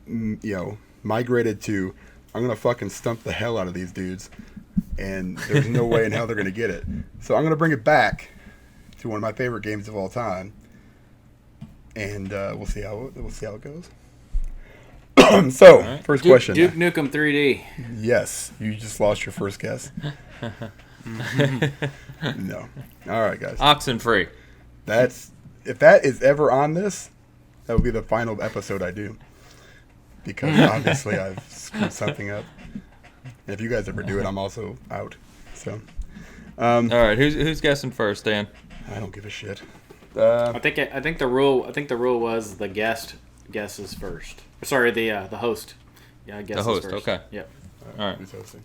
migrated to, I'm going to fucking stump the hell out of these dudes. And there's no way in hell they're going to get it. So I'm going to bring it back to one of my favorite games of all time. And we'll see how it goes. So, right. first question. Duke Nukem 3D. Yes, you just lost your first guess. No. All right, guys. Oxenfree. If that is ever on this, that will be the final episode I do. Because obviously I've screwed something up. And if you guys ever do it, I'm also out. So, All right, who's guessing first, Dan? I don't give a shit. I think the rule was the guest guesses first. Sorry, the host. Yeah, guesses The host, first. okay. Yep. All right. Who's hosting?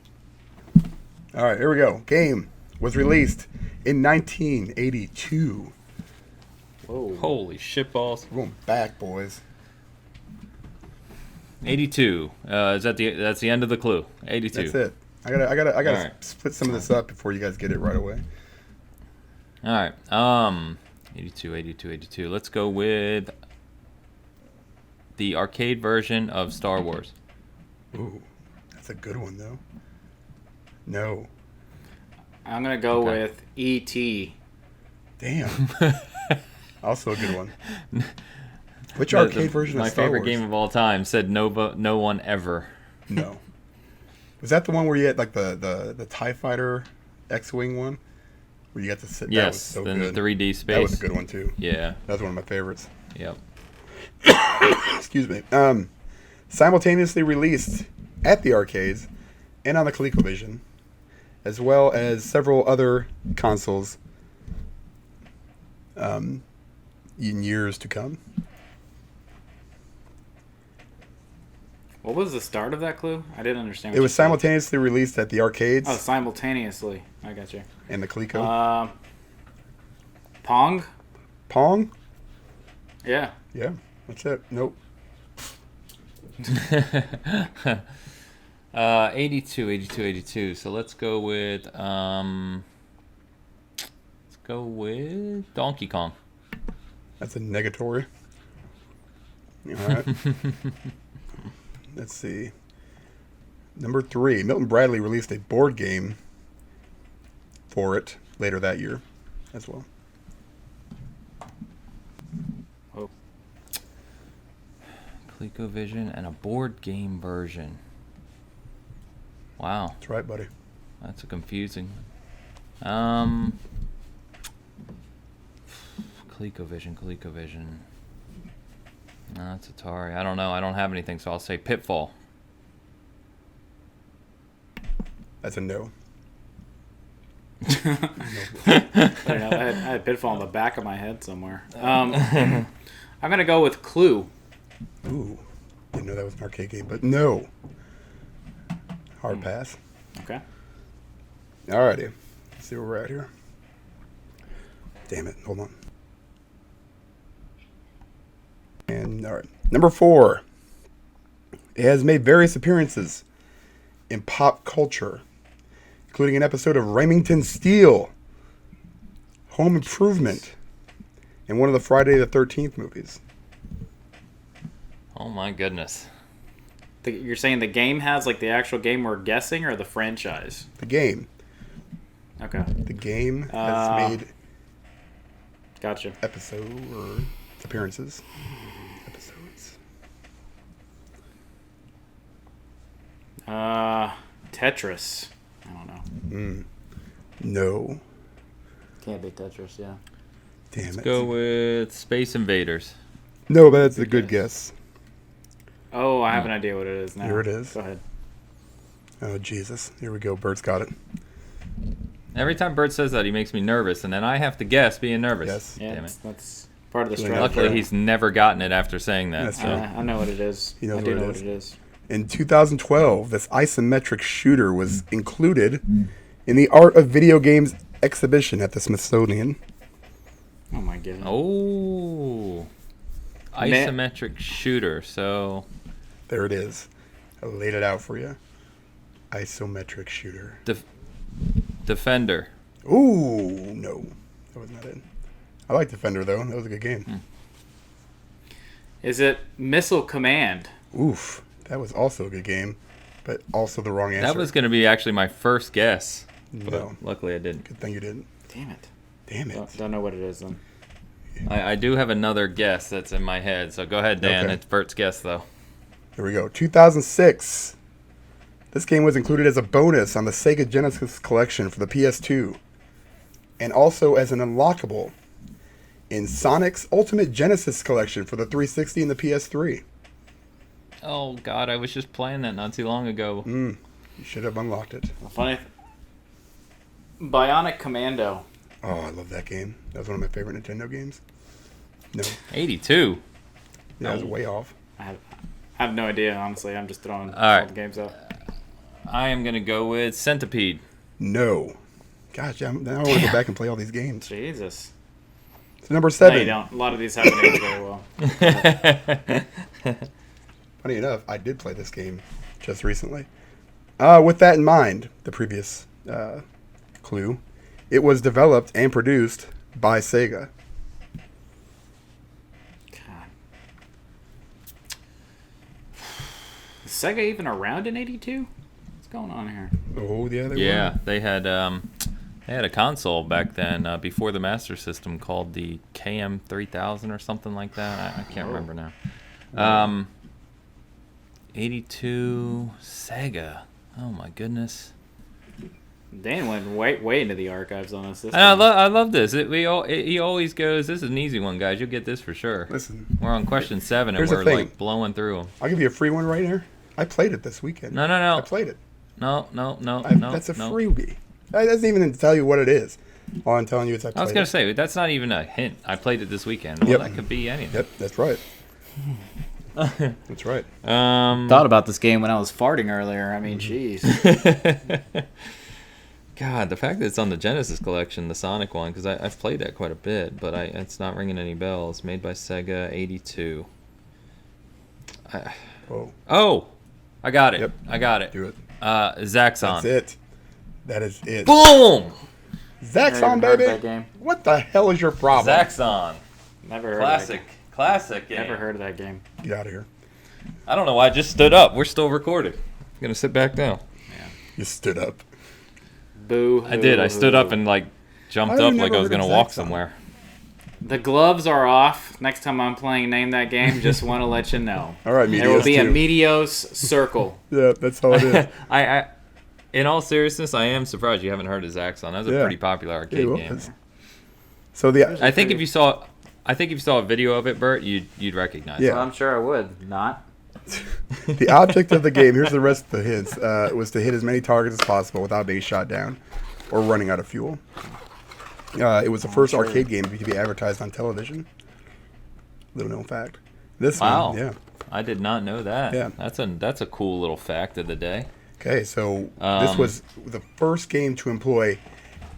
All right, here we go. Game was released in 1982. Whoa. Holy shitballs. We're going back, boys. 82. That's the end of the clue. 82. That's it. I gotta All right. split some of this up before you guys get it right away. All right. 82. Let's go with the arcade version of Star Wars. Ooh, that's a good one though. No. I'm gonna go Okay. with E.T. Damn. Also a good one. Which arcade version of My Star favorite Wars? game of all time said no one ever. No. Was that the one where you had like the TIE Fighter X-Wing one? Where you got to sit? That was Yes, so the good. 3D space. That was a good one too. Yeah. That was one of my favorites. Yep. Excuse me. Simultaneously released at the arcades and on the ColecoVision, as well as several other consoles in years to come. What was the start of that clue? I didn't understand. It was simultaneously released at the arcades Oh, simultaneously. I got you. and the Coleco. Pong? Pong? Yeah. Yeah, that's it. Nope. 82. So let's go with Donkey Kong. That's a negatory. All right. Let's see. Number 3, Milton Bradley released a board game for it later that year as well. Oh, ColecoVision and a board game version. Wow, That's right, buddy. that's a confusing. ColecoVision. No, that's Atari. I don't know. I don't have anything, so I'll say Pitfall. That's a no. I had Pitfall in the back of my head somewhere. I'm gonna go with Clue. Ooh. Didn't know that was an arcade game, but no. Hard pass. Okay. Alrighty. Let's see where we're at here. Damn it. Hold on. And all right. Number 4. It has made various appearances in pop culture, including an episode of Remington Steele, Home Improvement, and one of the Friday the 13th movies. Oh my goodness. You're saying the game has like the actual game we're guessing, or the franchise? The game. Okay. The game has made Gotcha. episode or appearances. Episodes. Tetris. I don't know. No. Can't be Tetris, yeah. Damn it. Go with Space Invaders. No, but that's a good guess. Oh, I have an idea what it is now. Here it is. Go ahead. Oh, Jesus. Here we go. Bert's got it. Every time Bert says that, he makes me nervous, and then I have to guess being nervous. Yes. Yeah, Damn it. that's part of the Really strategy. Luckily, he's never gotten it after saying that. That's So. right. I know what it is. He knows I do what it know is. what it is. In 2012, this isometric shooter was included in the Art of Video Games exhibition at the Smithsonian. Oh my goodness. Oh, isometric shooter. So There it is. I laid it out for you. Isometric shooter. Defender. Ooh, no. That was not it. I like Defender, though. That was a good game. Is it Missile Command? Oof. That was also a good game, but also the wrong answer. That was going to be actually my first guess, but No. luckily I didn't. Good thing you didn't. Damn it. Damn it. Don't know what it is then. I do have another guess that's in my head, so go ahead, Dan. Okay. It's Bert's guess, though. Here we go. 2006. This game was included as a bonus on the Sega Genesis collection for the PS2, and also as an unlockable in Sonic's Ultimate Genesis collection for the 360 and the PS3. Oh, God, I was just playing that not too long ago. You should have unlocked it. Funny. Bionic Commando. Oh, I love that game. That was one of my favorite Nintendo games. No. 82. Yeah, I was way off. I have no idea, honestly. I'm just throwing all right. the games out. I am going to go with Centipede. No. Gosh, now I want to go back and play all these games. Jesus. So number No, 7. you don't. A lot of these haven't aged very well. Funny enough, I did play this game just recently. With that in mind, the previous clue, it was developed and produced by Sega. God. Is Sega even around in 82? What's going on here? Oh, yeah, they Yeah, were. they had a console back then before the Master System called the KM3000 or something like that. I can't remember now. 82 Sega. Oh my goodness. Dan went way into the archives on us. And I love this. He always goes, "This is an easy one, guys. You'll get this for sure." Listen, We're on question 7 and Here's the we're thing. like blowing through them. I'll give you a free one right here. I played it this weekend. No. I played it. No. That's a freebie. That doesn't even tell you what it is. All I'm telling you is I played I was gonna it. say that's not even a hint. I played it this weekend. Well, Yep. that could be anything. Yep, that's right. That's right. Thought about this game when I was farting earlier. I mean, jeez. God, the fact that it's on the Genesis collection, the Sonic one, because I've played that quite a bit, but it's not ringing any bells. Made by Sega, 82. Whoa. Oh, I got it. Yep. I got it. Do it. Zaxxon. That's it. That is it. Boom! Zaxxon, Never heard baby. that game. What the hell is your problem? Zaxxon. Never heard Classic. of that game. Classic game. Never heard of that game. Get out of here. I don't know why I just stood up. We're still recording. I'm going to sit back down. You stood up. Boo. I did. I stood up and jumped I've up never like I was heard of going to walk Zaxxon. somewhere. The gloves are off. Next time I'm playing Name That Game, just want to let you know. All right, There will Medios be a too. Medios circle. Yeah, that's all it is. I, in all seriousness, I am surprised you haven't heard of Zaxxon. That was a Yeah. pretty popular arcade It game. was. So the I think if you saw a video of it, Bert, you'd recognize Yeah. it. Well, I'm sure I would. Not. the object of the game, here's the rest of the hints, was to hit as many targets as possible without being shot down or running out of fuel. It was the first arcade game to be advertised on television. Little known fact. This Wow. one, yeah. I did not know that. Yeah. That's a cool little fact of the day. Okay, so this was the first game to employ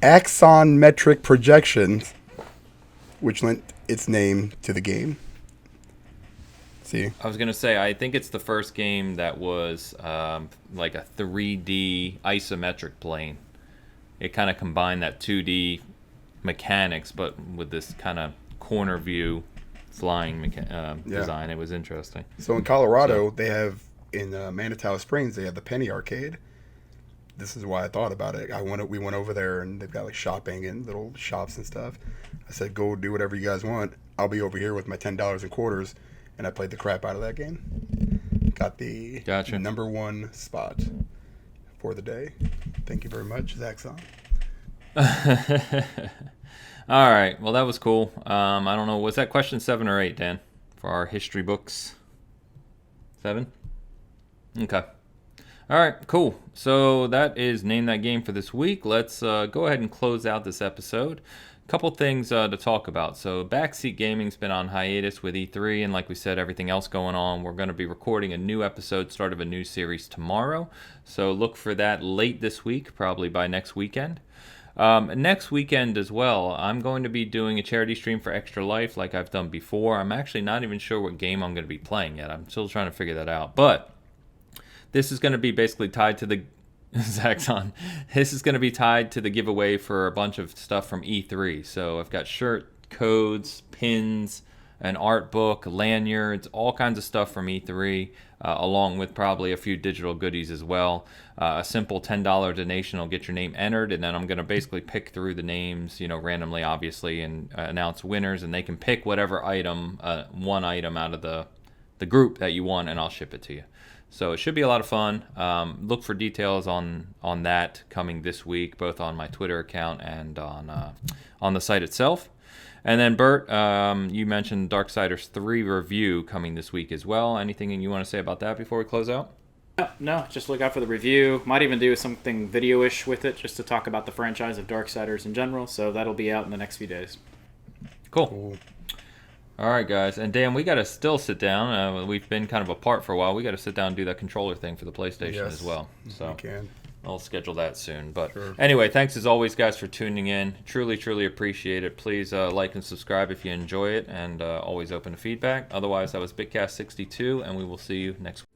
axonometric projections, which lent its name to the game. See? I was gonna say I think it's the first game that was like a 3D isometric plane. It kind of combined that 2D mechanics, but with this kind of corner view flying design. It was interesting. So in Colorado, they have, in Manitowoc Springs, they have the Penny Arcade. This is why I thought about it. We went over there, and they've got shopping and little shops and stuff. I said, go do whatever you guys want. I'll be over here with my $10 in quarters. And I played the crap out of that game. Got the number 1 spot for the day. Thank you very much, Zaxxon. All right. Well, that was cool. I don't know. Was that question 7 or 8, Dan, for our history books? 7? Okay. All right. Cool. So that is Name That Game for this week. Let's go ahead and close out this episode. Couple things to talk about. So Backseat Gaming's been on hiatus with E3, and like we said, everything else going on. We're going to be recording a new episode, start of a new series tomorrow. So look for that late this week, probably by next weekend. Next weekend as well, I'm going to be doing a charity stream for Extra Life like I've done before. I'm actually not even sure what game I'm going to be playing yet. I'm still trying to figure that out. But this is going to be basically tied to the Zaxxon. This is going to be tied to the giveaway for a bunch of stuff from E3. So I've got shirt codes, pins, an art book, lanyards, all kinds of stuff from E3, along with probably a few digital goodies as well. A simple $10 donation will get your name entered, and then I'm going to basically pick through the names, randomly, obviously, and announce winners, and they can pick whatever item, one item out of the group that you want, and I'll ship it to you. So it should be a lot of fun. Look for details on that coming this week, both on my Twitter account and on the site itself. And then Bert, you mentioned Darksiders 3 review coming this week as well. Anything you want to say about that before we close out? No, just look out for the review. Might even do something video-ish with it, just to talk about the franchise of Darksiders in general. So that'll be out in the next few days. Cool. All right, guys. And Dan, we got to still sit down. We've been kind of apart for a while. We got to sit down and do that controller thing for the PlayStation as well. So we can. I'll schedule that soon. But Sure. Anyway, thanks as always, guys, for tuning in. Truly, truly appreciate it. Please like and subscribe if you enjoy it, and always open to feedback. Otherwise, that was Bitcast 62, and we will see you next week.